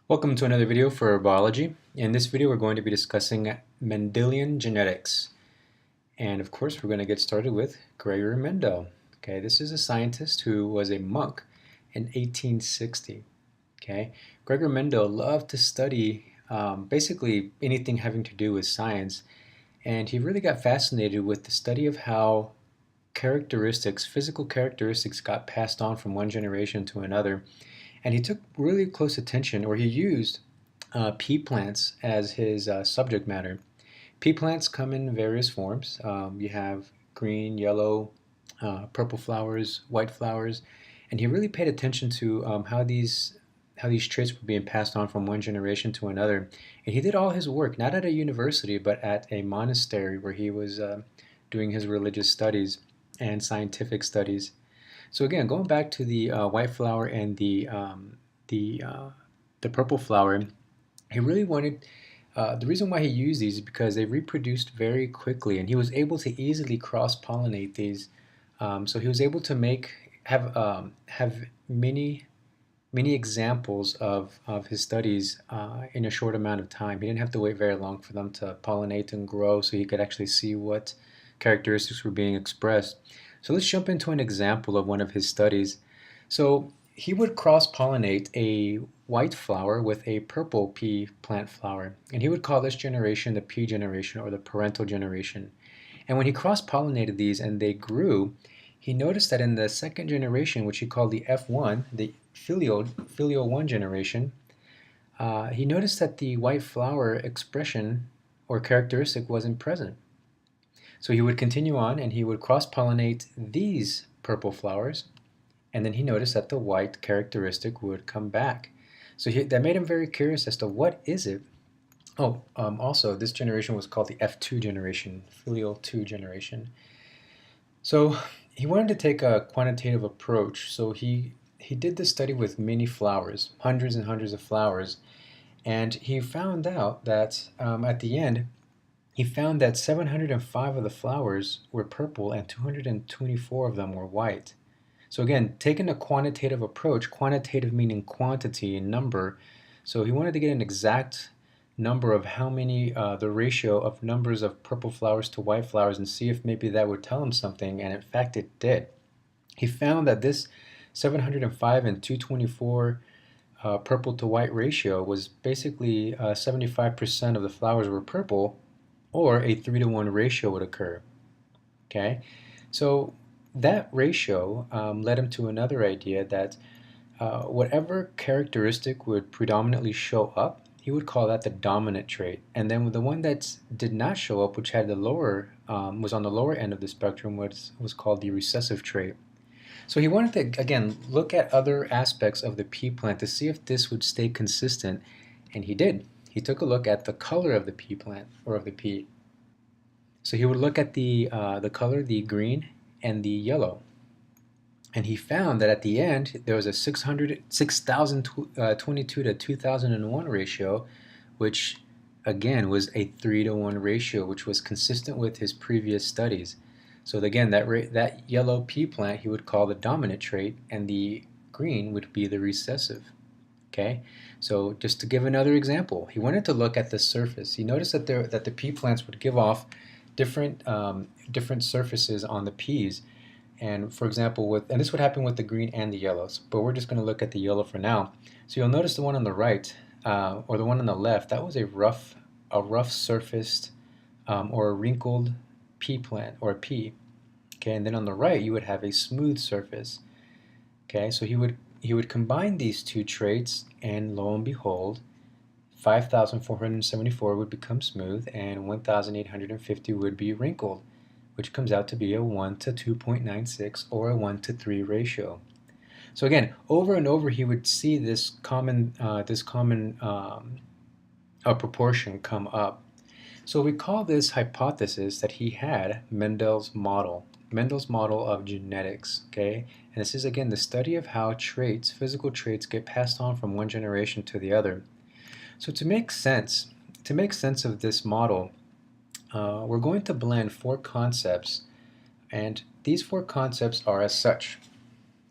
Welcome to another video for biology. In this video we're going to be discussing Mendelian genetics. And of course we're going to get started with Gregor Mendel. Okay, this is a scientist who was a monk in 1860. Okay, Gregor Mendel loved to study basically anything having to do with science, and he really got fascinated with the study of how physical characteristics got passed on from one generation to another. And he took really close attention, or he used pea plants as his subject matter. Pea plants come in various forms. You have green, yellow, purple flowers, white flowers, and he really paid attention to how these traits were being passed on from one generation to another. And he did all his work not at a university but at a monastery where he was doing his religious studies and scientific studies. So again, going back to the white flower and the purple flower, he really wanted. The reason why he used these is because they reproduced very quickly, and he was able to easily cross-pollinate these. So he was able to have many examples of his studies in a short amount of time. He didn't have to wait very long for them to pollinate and grow, so he could actually see what characteristics were being expressed. So let's jump into an example of one of his studies. So he would cross-pollinate a white flower with a purple pea plant flower, and he would call this generation the pea generation or the parental generation. And when he cross-pollinated these and they grew, he noticed that in the second generation, which he called the F1, the filial 1 generation, he noticed that the white flower expression or characteristic wasn't present. So he would continue on and he would cross-pollinate these purple flowers, and then he noticed that the white characteristic would come back. So that made him very curious as to what is it. Also, this generation was called the F2 generation, filial 2 generation. So he wanted to take a quantitative approach. So he did this study with many flowers, hundreds and hundreds of flowers, and he found out that at the end, he found that 705 of the flowers were purple and 224 of them were white. So again, taking a quantitative approach, quantitative meaning quantity and number, so he wanted to get an exact number of how many, the ratio of numbers of purple flowers to white flowers, and see if maybe that would tell him something, and in fact it did. He found that this 705 and 224 purple to white ratio was basically 75% of the flowers were purple, or a 3-to-1 ratio would occur. Okay, so that ratio led him to another idea that whatever characteristic would predominantly show up, he would call that the dominant trait. And then the one that did not show up, which had the lower, was on the lower end of the spectrum, was called the recessive trait. So he wanted to, again, look at other aspects of the pea plant to see if this would stay consistent, and he did. He took a look at the color of the pea plant, or of the pea. So he would look at the color, the green and the yellow. And he found that at the end, there was a 6,022 to 2001 ratio, which again was a 3-to-1 ratio, which was consistent with his previous studies. So again, that yellow pea plant he would call the dominant trait, and the green would be the recessive. Okay, so just to give another example, he wanted to look at the surface. He noticed that the pea plants would give off different surfaces on the peas, and for example, and this would happen with the green and the yellows, but we're just going to look at the yellow for now. So you'll notice the one on the right or the one on the left, that was a rough surfaced or a wrinkled pea plant or a pea. Okay, and then on the right you would have a smooth surface. Okay, so he would combine these two traits, and lo and behold, 5,474 would become smooth and 1,850 would be wrinkled, which comes out to be a 1 to 2.96 or a 1 to 3 ratio. So again, over and over he would see this common proportion come up. So we call this hypothesis that he had Mendel's model of genetics. Okay, and this is again the study of how physical traits get passed on from one generation to the other. So to make sense of this model, we're going to blend 4 concepts, and these 4 concepts are as such.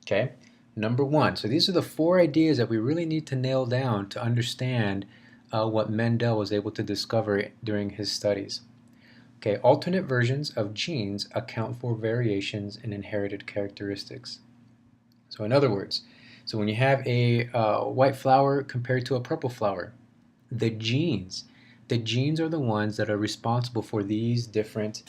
Okay, Number one. So these are the 4 ideas that we really need to nail down to understand what Mendel was able to discover during his studies. Okay, alternate versions of genes account for variations in inherited characteristics. So in other words, so when you have a white flower compared to a purple flower, the genes, the genes are the ones that are responsible for these different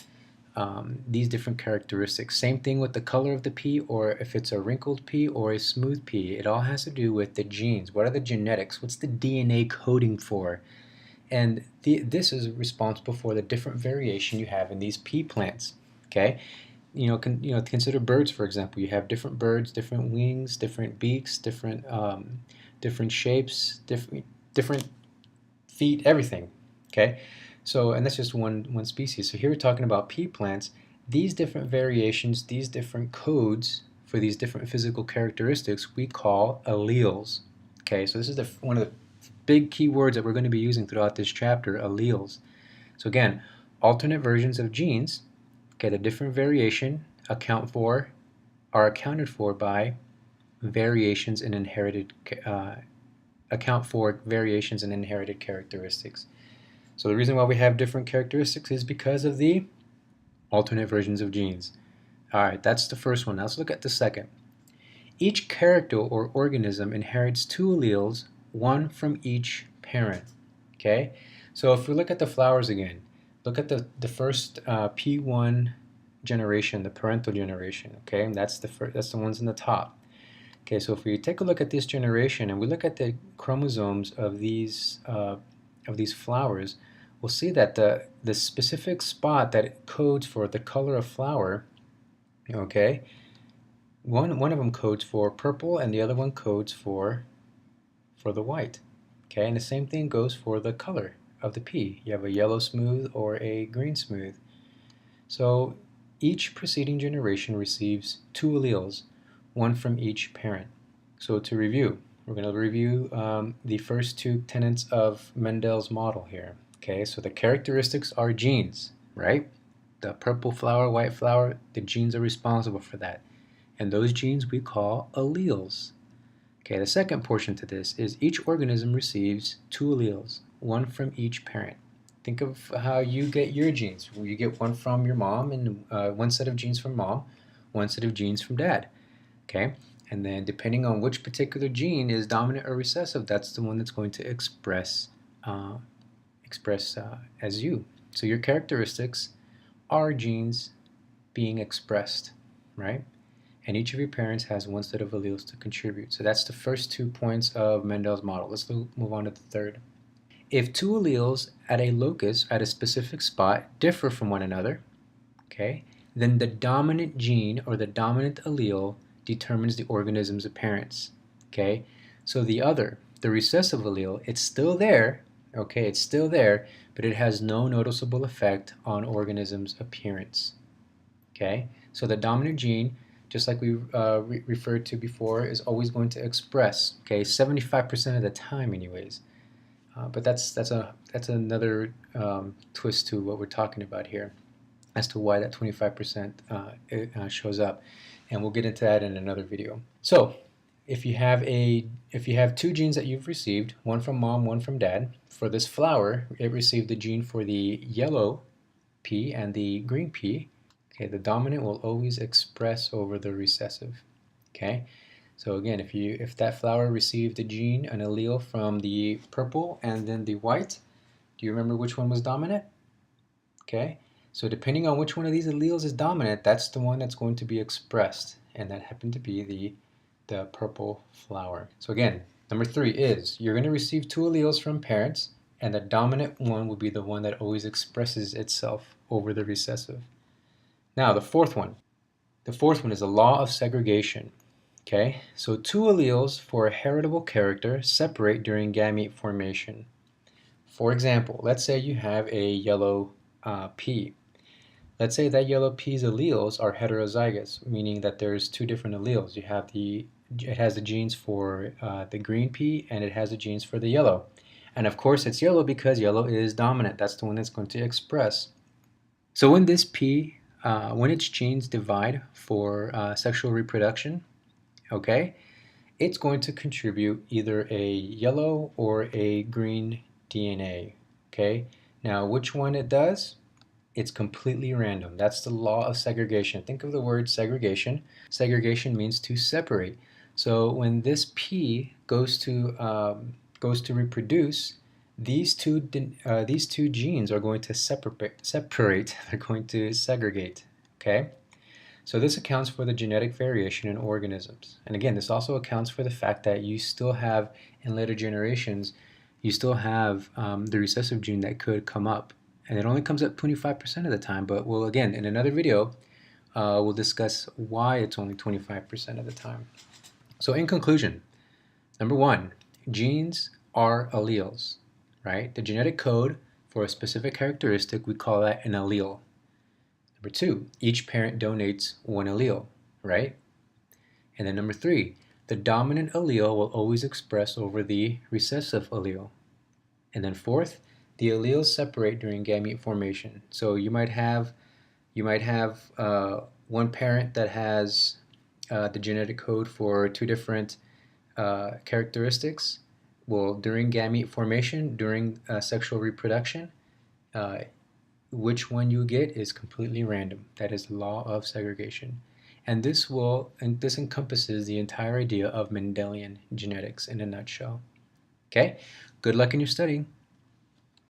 characteristics. Same thing with the color of the pea, or if it's a wrinkled pea or a smooth pea. It all has to do with the genes. What are the genetics? What's the DNA coding for? And this is responsible for the different variation you have in these pea plants. Okay, consider birds, for example. You have different birds, different wings, different beaks, different shapes, different feet, everything. Okay, so and that's just one species. So here we're talking about pea plants. These different variations, these different codes for these different physical characteristics, we call alleles. Okay, so this is one of the big key words that we're going to be using throughout this chapter, alleles. So again, alternate versions of genes. Okay, the different variation are accounted for by variations in inherited account for variations in inherited characteristics. So the reason why we have different characteristics is because of the alternate versions of genes. All right, that's the first one. Now let's look at the second. Each character or organism inherits 2 alleles, one from each parent. Okay, so if we look at the flowers again, look at the first P1 generation, the parental generation. Okay, and that's the ones in the top. Okay, so if we take a look at this generation and we look at the chromosomes of these flowers, we'll see that the specific spot that codes for the color of flower, okay, one of them codes for purple and the other one codes for the white. Okay, and the same thing goes for the color of the pea. You have a yellow smooth or a green smooth. So each preceding generation receives 2 alleles, one from each parent. So to review, we're going to review the first 2 tenets of Mendel's model here. Okay, so the characteristics are genes, right? The purple flower, white flower, the genes are responsible for that. And those genes we call alleles. Okay, the second portion to this is each organism receives 2 alleles, one from each parent. Think of how you get your genes. You get one from your mom and one set of genes from mom, one set of genes from dad. Okay, and then depending on which particular gene is dominant or recessive, that's the one that's going to express as you. So your characteristics are genes being expressed, right? And each of your parents has one set of alleles to contribute. So that's the first 2 points of Mendel's model. Let's move on to the third. If 2 alleles at a locus, at a specific spot, differ from one another, okay, then the dominant gene or the dominant allele determines the organism's appearance. Okay, so the recessive allele, it's still there, okay, it's still there, but it has no noticeable effect on organism's appearance. Okay, so the dominant gene, just like we referred to before, is always going to express, okay, 75% of the time anyways. But that's another twist to what we're talking about here as to why that 25% shows up, and we'll get into that in another video. So if you have 2 genes that you've received, one from mom, one from dad, for this flower, it received the gene for the yellow pea and the green pea. Okay, the dominant will always express over the recessive. Okay, so again, if that flower received a gene, an allele from the purple and then the white, do you remember which one was dominant? Okay, so depending on which one of these alleles is dominant, that's the one that's going to be expressed, and that happened to be the purple flower. So again, number 3 is you're going to receive 2 alleles from parents, and the dominant one will be the one that always expresses itself over the recessive. Now the fourth one. The fourth one is the law of segregation. Okay, so 2 alleles for a heritable character separate during gamete formation. For example, let's say you have a yellow pea. Let's say that yellow pea's alleles are heterozygous, meaning that there's 2 different alleles. It has the genes for the green pea and it has the genes for the yellow. And of course it's yellow because yellow is dominant. That's the one that's going to express. So when this pea, when its genes divide for sexual reproduction, okay, it's going to contribute either a yellow or a green DNA. Okay, now which one it does? It's completely random. That's the law of segregation. Think of the word segregation. Segregation means to separate. So when this P goes to reproduce, these two genes are going to separate. They're going to segregate. Okay. So this accounts for the genetic variation in organisms. And again, this also accounts for the fact that you still have, in later generations, you still have the recessive gene that could come up. And it only comes up 25% of the time, but we'll, again, in another video, we'll discuss why it's only 25% of the time. So in conclusion, number one, genes are alleles, right? The genetic code for a specific characteristic, we call that an allele. Number two, each parent donates one allele, right? And then number three, the dominant allele will always express over the recessive allele. And then fourth, the alleles separate during gamete formation. So you might have one parent that has the genetic code for two different characteristics. Well, during gamete formation, during sexual reproduction, which one you get is completely random. That is the law of segregation. And this encompasses the entire idea of Mendelian genetics in a nutshell. Okay? Good luck in your studying.